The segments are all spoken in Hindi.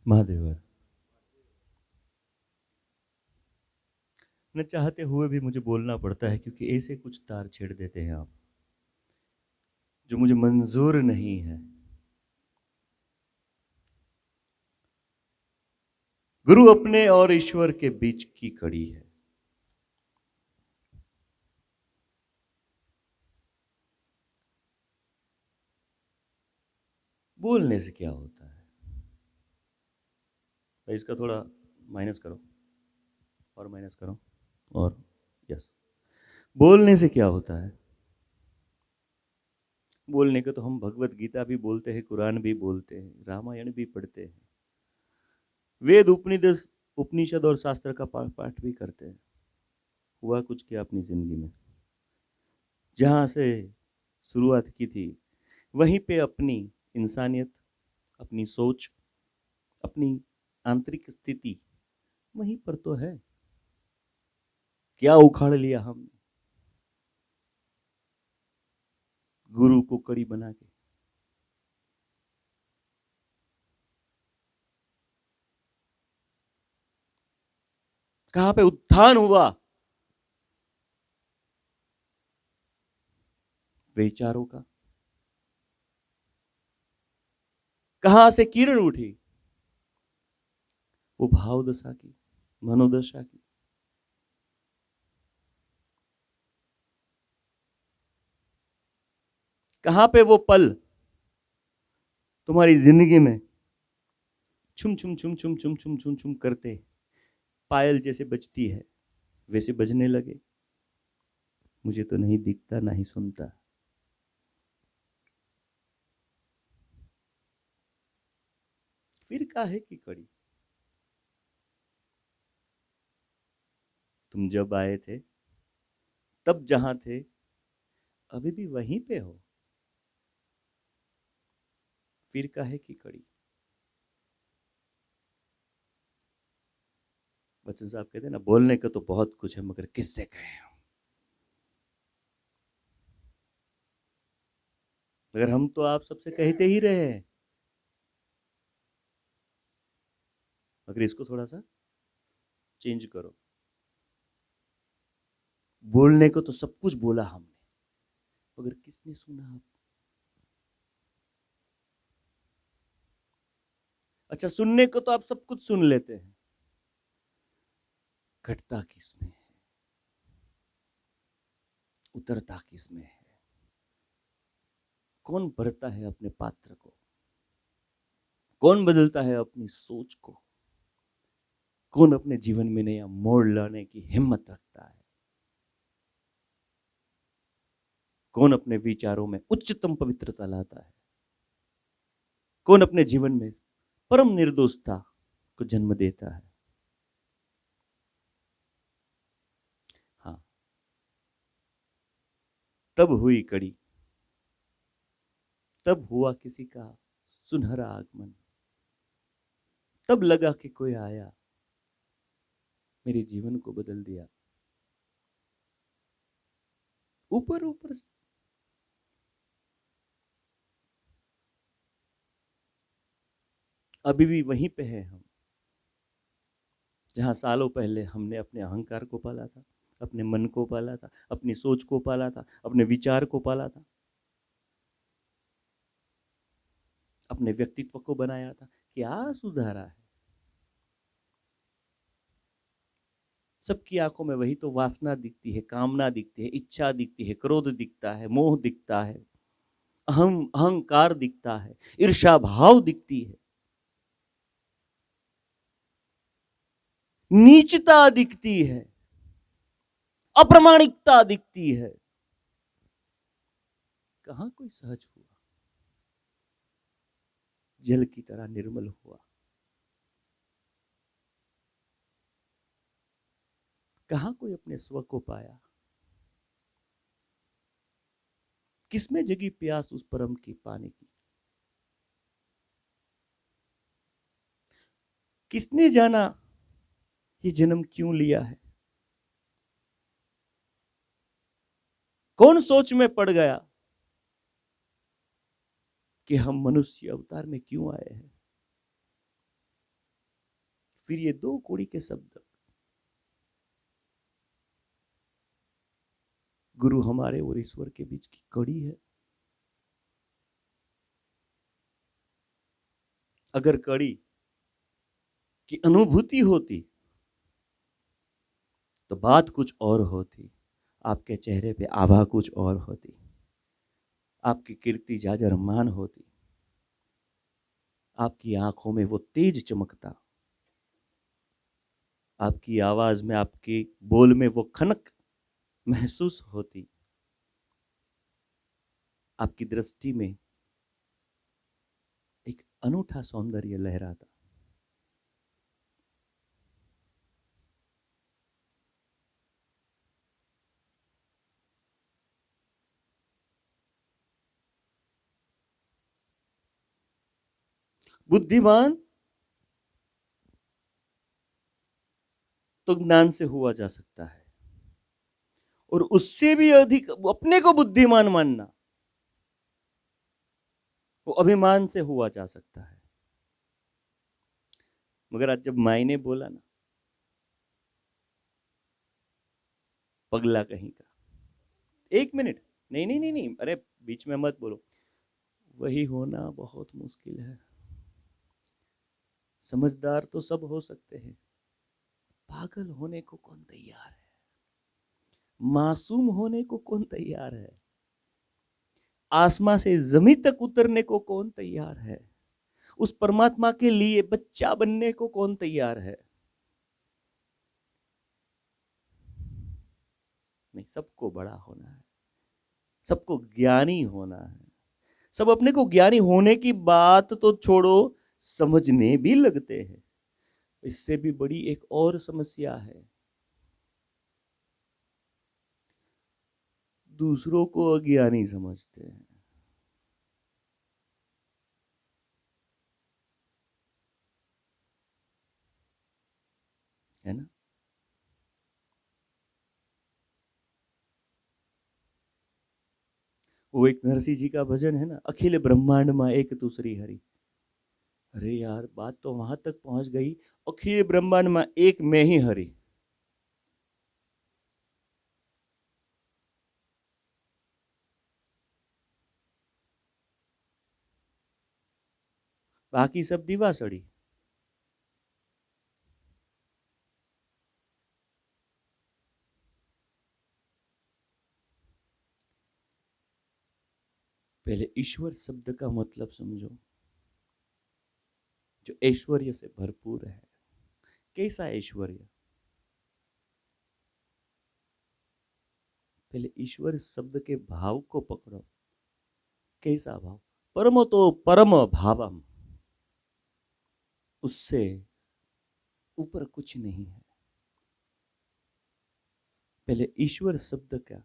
महादेवर, न चाहते हुए भी मुझे बोलना पड़ता है क्योंकि ऐसे कुछ तार छेड़ देते हैं आप जो मुझे मंजूर नहीं है। गुरु अपने और ईश्वर के बीच की कड़ी है। बोलने से क्या होता है? भाई इसका थोड़ा माइनस करो और माइनस करो और यस। बोलने से क्या होता है? बोलने को तो हम भगवत गीता भी बोलते हैं, कुरान भी बोलते हैं, रामायण भी पढ़ते हैं, वेद उपनिषद और शास्त्र का पाठ भी करते हैं। हुआ कुछ क्या अपनी जिंदगी में? जहां से शुरुआत की थी वहीं पे अपनी इंसानियत, अपनी सोच, अपनी आंतरिक स्थिति वहीं पर तो है। क्या उखाड़ लिया हमने गुरु को कड़ी बना के? कहां पे उत्थान हुआ विचारों का? कहां से किरण उठी वो भाव दशा की, मनोदशा की? कहां पे वो पल तुम्हारी जिंदगी में छुम छुम छुम छुम छुम छुम छुम छुम करते पायल जैसे बजती है वैसे बजने लगे? मुझे तो नहीं दिखता ना ही सुनता। फिर काहे की कड़ी? तुम जब आए थे तब जहां थे अभी भी वहीं पे हो। फिर काहे की कड़ी? बच्चन साहब कहते हैं ना, बोलने का तो बहुत कुछ है मगर किससे कहें हम? मगर हम तो आप सबसे कहते ही रहे हैं, मगर इसको थोड़ा सा चेंज करो। बोलने को तो सब कुछ बोला हमने, मगर किसने सुना आप? अच्छा, सुनने को तो आप सब कुछ सुन लेते हैं, घटता किसमें है, उतरता किसमें है? कौन भरता है अपने पात्र को? कौन बदलता है अपनी सोच को? कौन अपने जीवन में नया मोड़ लाने की हिम्मत रखता है? कौन अपने विचारों में उच्चतम पवित्रता लाता है? कौन अपने जीवन में परम निर्दोषता को जन्म देता है? हाँ, तब हुई कड़ी, तब हुआ किसी का सुनहरा आगमन, तब लगा कि कोई आया, मेरे जीवन को बदल दिया। ऊपर ऊपर से अभी भी वहीं पे हैं हम, जहां सालों पहले हमने अपने अहंकार को पाला था, अपने मन को पाला था, अपनी सोच को पाला था, अपने विचार को पाला था, अपने व्यक्तित्व को बनाया था। क्या सुधारा है? सबकी आंखों में वही तो वासना दिखती है, कामना दिखती है, इच्छा दिखती है, क्रोध दिखता है, मोह दिखता है, अहंकार दिखता है, ईर्ष्या भाव दिखती है, नीचता दिखती है, अप्रामाणिकता दिखती है। कहां कोई सहज हुआ, जल की तरह निर्मल हुआ? कहां कोई अपने स्व को पाया? किसमें जगी प्यास उस परम की पाने की? किसने जाना ये जन्म क्यों लिया है? कौन सोच में पड़ गया कि हम मनुष्य अवतार में क्यों आए हैं? फिर ये दो कोड़ी के शब्द, गुरु हमारे और ईश्वर के बीच की कड़ी है। अगर कड़ी की अनुभूति होती तो बात कुछ और होती, आपके चेहरे पे आभा कुछ और होती, आपकी कीर्ति जाजरमान होती, आपकी आंखों में वो तेज चमकता, आपकी आवाज में, आपके बोल में वो खनक महसूस होती, आपकी दृष्टि में एक अनूठा सौंदर्य लहराता। बुद्धिमान तो ज्ञान से हुआ जा सकता है, और उससे भी अधिक अपने को बुद्धिमान मानना वो अभिमान से हुआ जा सकता है। मगर आज जब माई ने बोला ना, पगला कहीं का, 1 मिनट, नहीं नहीं नहीं नहीं, अरे बीच में मत बोलो, वही होना बहुत मुश्किल है। समझदार तो सब हो सकते हैं, पागल होने को कौन तैयार है? मासूम होने को कौन तैयार है? आसमां से जमीन तक उतरने को कौन तैयार है? उस परमात्मा के लिए बच्चा बनने को कौन तैयार है? नहीं, सबको बड़ा होना है, सबको ज्ञानी होना है। सब अपने को ज्ञानी होने की बात तो छोड़ो, समझने भी लगते हैं। इससे भी बड़ी एक और समस्या है, दूसरों को अज्ञानी समझते हैं। है ना? वो एक नरसिंह जी का भजन है ना, अखिल ब्रह्मांड में एक दूसरी हरि। अरे यार, बात तो वहां तक पहुंच गई, अखिल ब्रह्मांड में एक मैं ही हरि। बाकी सब दिवासड़ी। पहले ईश्वर शब्द का मतलब समझो, जो ऐश्वर्य से भरपूर है। कैसा ऐश्वर्य? पहले ईश्वर शब्द के भाव को पकड़ो। कैसा भाव? परम तो परम भावम, उससे ऊपर कुछ नहीं है। पहले ईश्वर शब्द का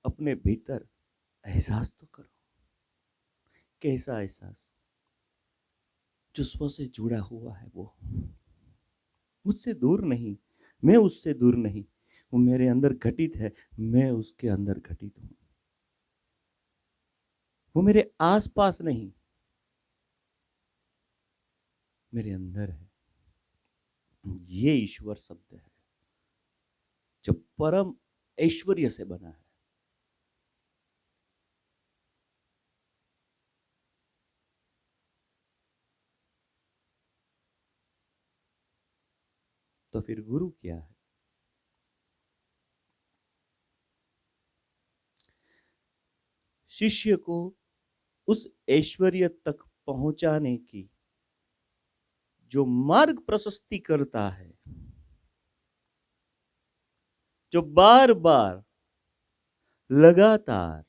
अपने भीतर एहसास तो करो। कैसा एहसास? जो स्व से जुड़ा हुआ है, वो मुझसे दूर नहीं, मैं उससे दूर नहीं, वो मेरे अंदर घटित है, मैं उसके अंदर घटित हूं। वो मेरे आसपास नहीं, मेरे अंदर है। ये ईश्वर शब्द है जो परम ऐश्वर्य से बना है। तो फिर गुरु क्या है? शिष्य को उस ऐश्वर्य तक पहुंचाने की जो मार्ग प्रशस्ति करता है, जो बार बार लगातार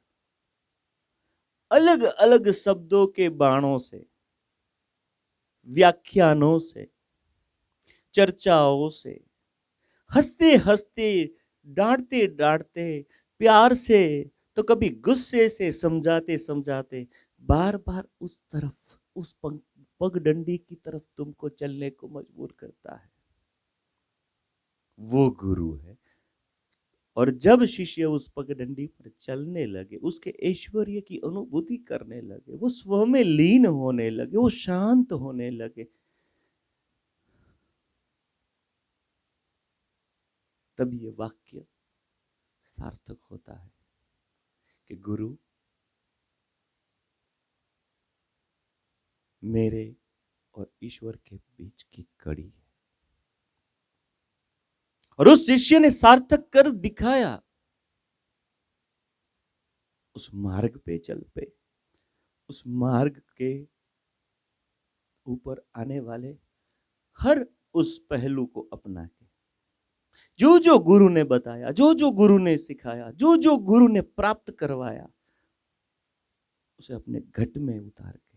अलग अलग शब्दों के बाणों से, व्याख्यानों से, चर्चाओं से, हंसते हंसते, डांटते डांटते, प्यार से, तो कभी गुस्से से समझाते समझाते, बार बार उस तरफ, उस पगडंडी की तरफ तुमको चलने को मजबूर करता है, वो गुरु है। और जब शिष्य उस पगडंडी पर चलने लगे, उसके ऐश्वर्य की अनुभूति करने लगे, वो स्व में लीन होने लगे, वो शांत होने लगे, तब ये वाक्य सार्थक होता है कि गुरु मेरे और ईश्वर के बीच की कड़ी है। और उस शिष्य ने सार्थक कर दिखाया, उस मार्ग पे चल पे, उस मार्ग के ऊपर आने वाले हर उस पहलू को अपना के, जो जो गुरु ने बताया, जो जो गुरु ने सिखाया, जो जो गुरु ने प्राप्त करवाया, उसे अपने घट में उतार के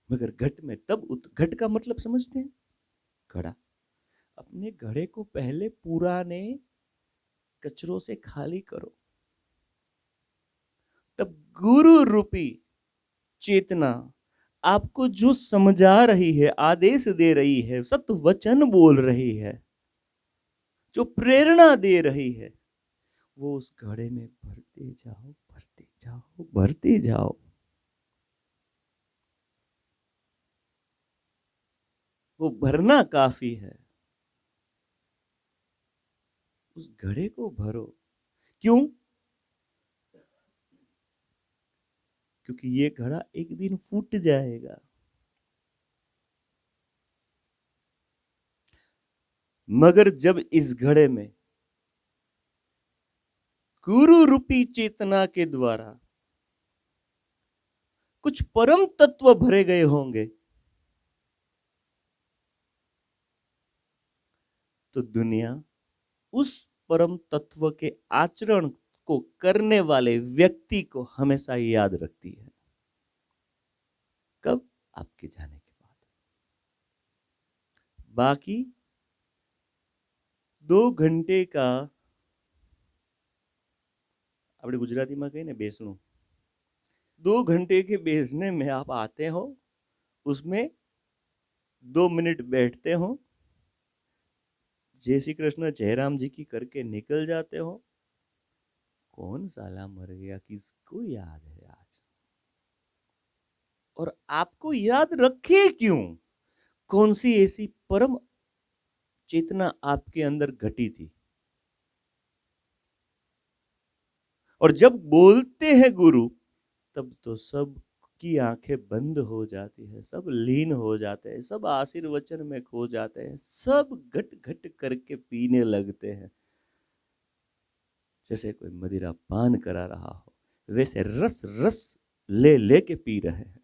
मगर घट में तब घट का मतलब समझते हैं, घड़ा। अपने घड़े को पहले पुराने कचरों से खाली करो, तब गुरु रूपी चेतना आपको जो समझा रही है, आदेश दे रही है, सत्य वचन बोल रही है, जो प्रेरणा दे रही है, वो उस घड़े में भरते जाओ, भरते जाओ, भरते जाओ। वो भरना काफी है, उस घड़े को भरो। क्यों? क्योंकि ये घड़ा एक दिन फूट जाएगा। मगर जब इस घड़े में गुरु रूपी चेतना के द्वारा कुछ परम तत्व भरे गए होंगे, तो दुनिया उस परम तत्व के आचरण को करने वाले व्यक्ति को हमेशा याद रखती है। कब? आपके जाने के बाद। बाकी 2 घंटे का, આપણે ગુજરાતીમાં કહીએ ને બેસણું, 2 घंटे के बेचने में आप आते हो, उसमें 2 मिनट बैठते हो, जय श्री कृष्ण जयराम जी की करके निकल जाते हो। कौन साला मर गया, किसको याद है आज? और आपको याद रखे क्यों? कौन सी ऐसी परम चेतना आपके अंदर घटी थी? और जब बोलते हैं गुरु, तब तो सब की आंखें बंद हो जाती है, सब लीन हो जाते हैं, सब आशीर्वचन में खो जाते हैं, सब घट घट करके पीने लगते हैं, जैसे कोई मदिरा पान करा रहा हो, वैसे रस रस ले लेके पी रहे हैं।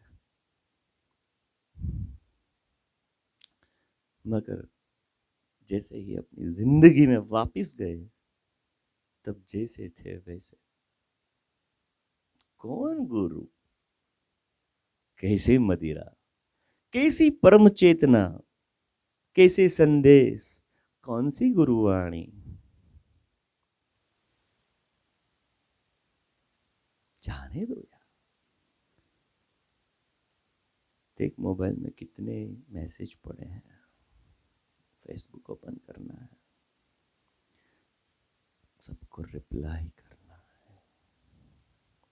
मगर जैसे ही अपनी जिंदगी में वापस गए, तब जैसे थे वैसे। कौन गुरु, कैसे मदिरा, कैसी परम चेतना, कैसे संदेश, कौन सी गुरुवाणी? जाने दो यार। देख मोबाइल में कितने मैसेज पड़े हैं, फेसबुक ओपन करना है, सबको रिप्लाई करना है।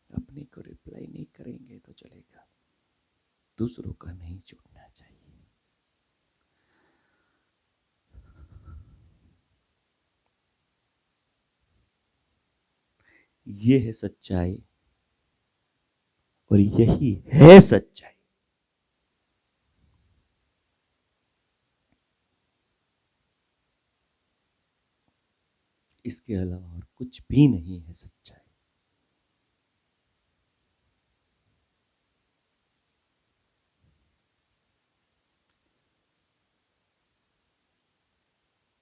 अपने को रिप्लाई नहीं करेंगे तो चलेगा, दूसरों का नहीं छूटना चाहिए। ये है सच्चाई, और यही है सच्चाई। इसके अलावा और कुछ भी नहीं है सच्चाई।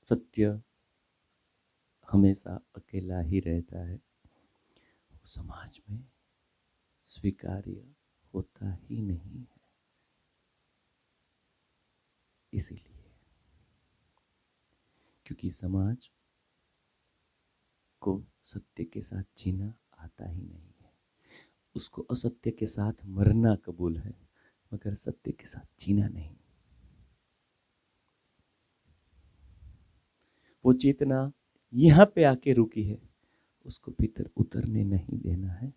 सत्य हमेशा अकेला ही रहता है, वो समाज में स्वीकार्य होता ही नहीं है। इसीलिए, क्योंकि समाज को सत्य के साथ जीना आता ही नहीं है, उसको असत्य के साथ मरना कबूल है, मगर सत्य के साथ जीना नहीं। वो चेतना यहाँ पे आके रुकी है, उसको भीतर उतरने नहीं देना है,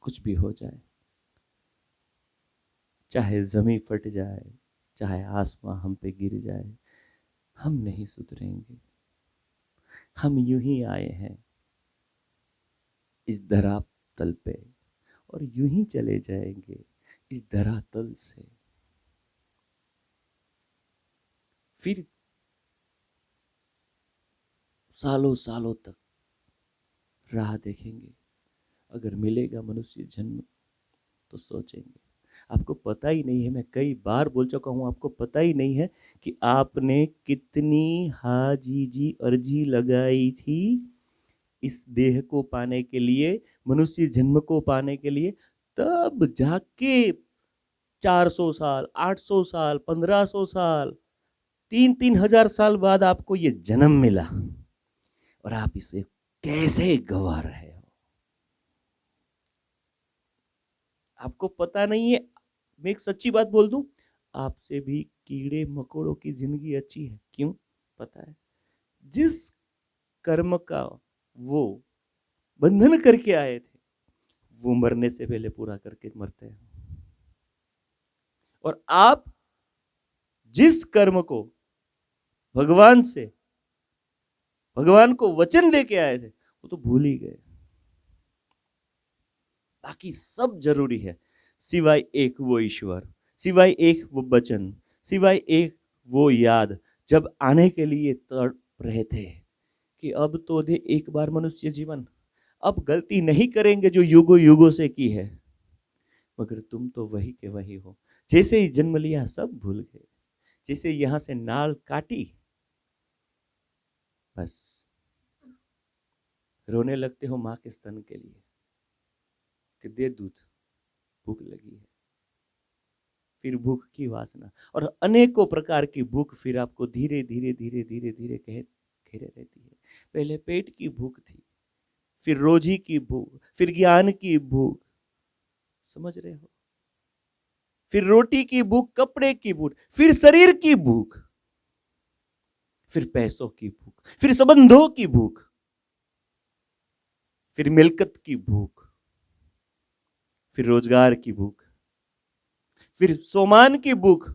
कुछ भी हो जाए। चाहे जमीन फट जाए, चाहे आसमां हम पे गिर जाए, हम नहीं सुधरेंगे। हम यूं ही आए हैं इस धरातल पे और यूं ही चले जाएंगे इस धरातल से। फिर सालों सालों तक राह देखेंगे। अगर मिलेगा मनुष्य जन्म तो सोचेंगे। आपको पता ही नहीं है, मैं कई बार बोल चुका हूं, आपको पता ही नहीं है कि आपने कितनी हाजी जी अर्जी लगाई थी इस देह को पाने के लिए, मनुष्य जन्म को पाने के लिए। तब जाके 400 साल, 800 साल, 1500 साल, 3-3 हजार साल बाद आपको ये जन्म मिला और आप इसे कैसे गंवा रहे हो। आपको पता नहीं है। मैं एक सच्ची बात बोल दूं, आपसे भी कीड़े मकोड़ों की जिंदगी अच्छी है। क्यों? पता है, जिस कर्म का वो बंधन करके आए थे वो मरने से पहले पूरा करके मरते हैं। और आप जिस कर्म को भगवान से, भगवान को वचन देके आए थे, वो तो भूल ही गए। बाकी सब जरूरी है, सिवाय एक वो ईश्वर, सिवाय एक वो वचन, सिवाय एक वो याद। जब आने के लिए तड़प रहे थे कि अब तो दे एक बार मनुष्य जीवन, अब गलती नहीं करेंगे जो युगों युगों से की है। मगर तुम तो वही के वही हो। जैसे ही जन्म लिया सब भूल गए। जैसे यहां से नाल काटी, बस रोने लगते हो मां के स्तन के लिए कि दे दूध, भूख लगी है। फिर भूख की वासना और अनेकों प्रकार की भूख फिर आपको धीरे धीरे धीरे धीरे धीरे घेरे रहती है। पहले पेट की भूख थी, फिर रोजी की भूख, फिर ज्ञान की भूख, समझ रहे हो? फिर रोटी की भूख, कपड़े की भूख, फिर शरीर की भूख, फिर पैसों की भूख, फिर संबंधों की भूख, फिर मिलकत की भूख, फिर रोजगार की भूख, फिर सोमान की भूख,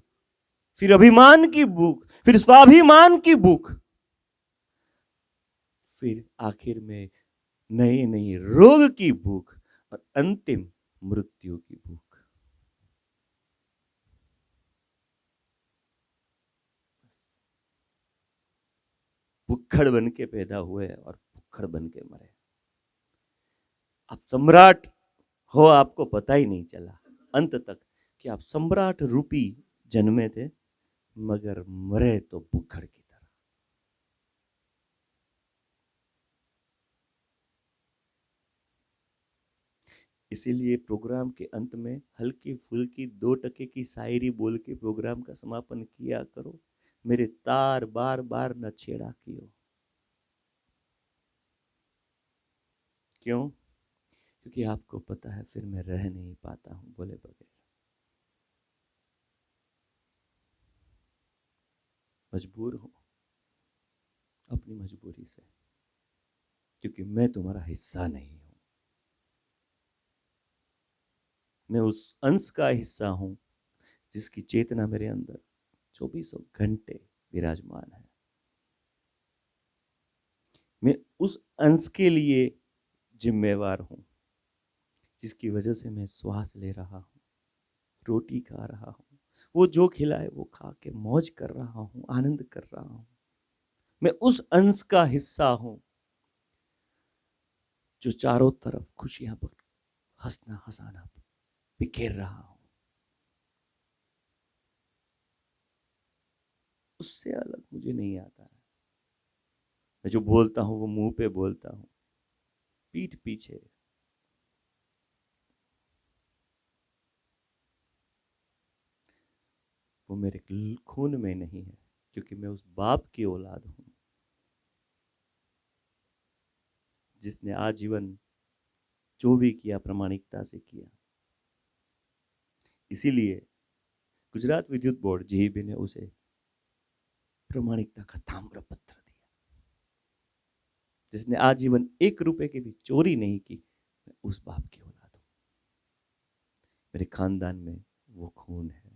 फिर अभिमान की भूख, फिर स्वाभिमान की भूख, फिर आखिर में नई नई रोग की भूख और अंतिम मृत्यु की भूख। भुक्खड़ बन के पैदा हुए और भुक्खड़ बन के मरे। आप सम्राट हो, आपको पता ही नहीं चला अंत तक कि आप सम्राट रूपी जन्मे थे, मगर मरे तो भुक्खड़ की तरह। इसीलिए प्रोग्राम के अंत में हल्की फुल्की 2 टके की शायरी बोल के प्रोग्राम का समापन किया करो। मेरे तार बार बार न छेड़ा कियो। क्यों? क्योंकि आपको पता है फिर मैं रह नहीं पाता हूं बोले बगैर। मजबूर हूं अपनी मजबूरी से, क्योंकि मैं तुम्हारा हिस्सा नहीं हूं। मैं उस अंश का हिस्सा हूं जिसकी चेतना मेरे अंदर 24 घंटे विराजमान है। मैं उस अंश के लिए जिम्मेवार हूं जिसकी वजह से मैं श्वास ले रहा हूं, रोटी खा रहा हूं, वो जो खिलाए वो खा के मौज कर रहा हूं, आनंद कर रहा हूं। मैं उस अंश का हिस्सा हूं जो चारों तरफ खुशियां पर हंसना हंसाना बिखेर रहा हूं। उससे अलग मुझे नहीं आता है। मैं जो बोलता हूं वो मुंह पे बोलता हूं, पीठ पीछे वो मेरे खून में नहीं है, क्योंकि मैं उस बाप की औलाद हूं जिसने आजीवन जो भी किया प्रामाणिकता से किया। इसीलिए गुजरात विद्युत बोर्ड जीईबी ने उसे प्रामाणिकता का ताम्र पत्र दिया। जिसने आजीवन 1 रुपए की भी चोरी नहीं की, मैं उस बाप की औलाद हूं। मेरे खानदान में वो खून है,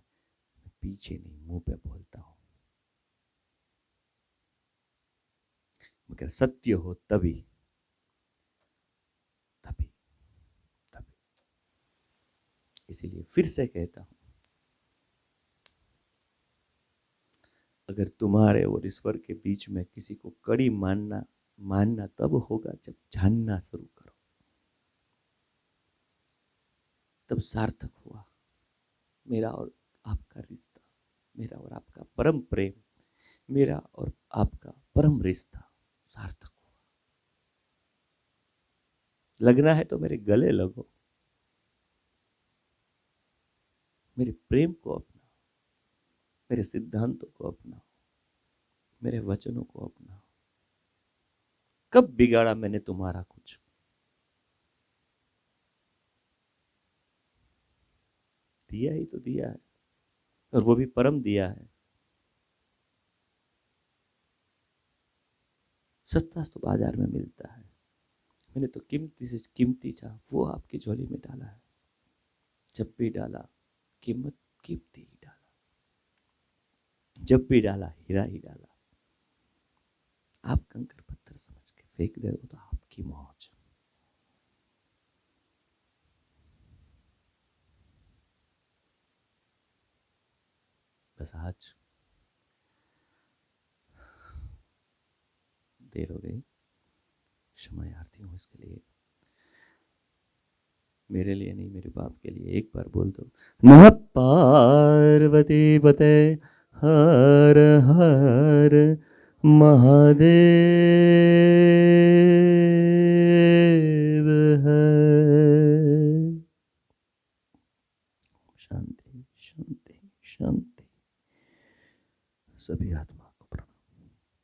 मैं पीछे नहीं मुंह पे बोलता हूं, मगर सत्य हो तभी तभी तभी। इसीलिए फिर से कहता हूं, अगर तुम्हारे और ईश्वर के बीच में किसी को कड़ी मानना मानना तब होगा जब जानना शुरू करो, तब सार्थक हुआ मेरा और आपका रिश्ता, मेरा और आपका परम प्रेम, मेरा और आपका परम रिश्ता सार्थक हुआ। लगना है तो मेरे गले लगो, मेरे प्रेम को अपनाओ, मेरे सिद्धांतों को अपनाओ, मेरे वचनों को अपनाओ। कब बिगाड़ा मैंने तुम्हारा कुछ? दिया ही तो दिया है, और वो भी परम दिया है। सस्ता तो बाजार में मिलता है, मैंने तो कीमती से कीमती चाह वो आपकी झोली में डाला है। जब भी डाला कीमत कीमती ही डाला, जब भी डाला हीरा ही डाला। आप कंकर पत्थर समझ के फेंक दे तो आपकी मौज। बस आज देर हो गई, क्षमा यार्थी हूं इसके लिए। मेरे लिए नहीं, मेरे बाप के लिए एक बार बोल दो, नमः पार्वती पते हर हर महादेव है। शांति शांति शांति। सभी आत्मा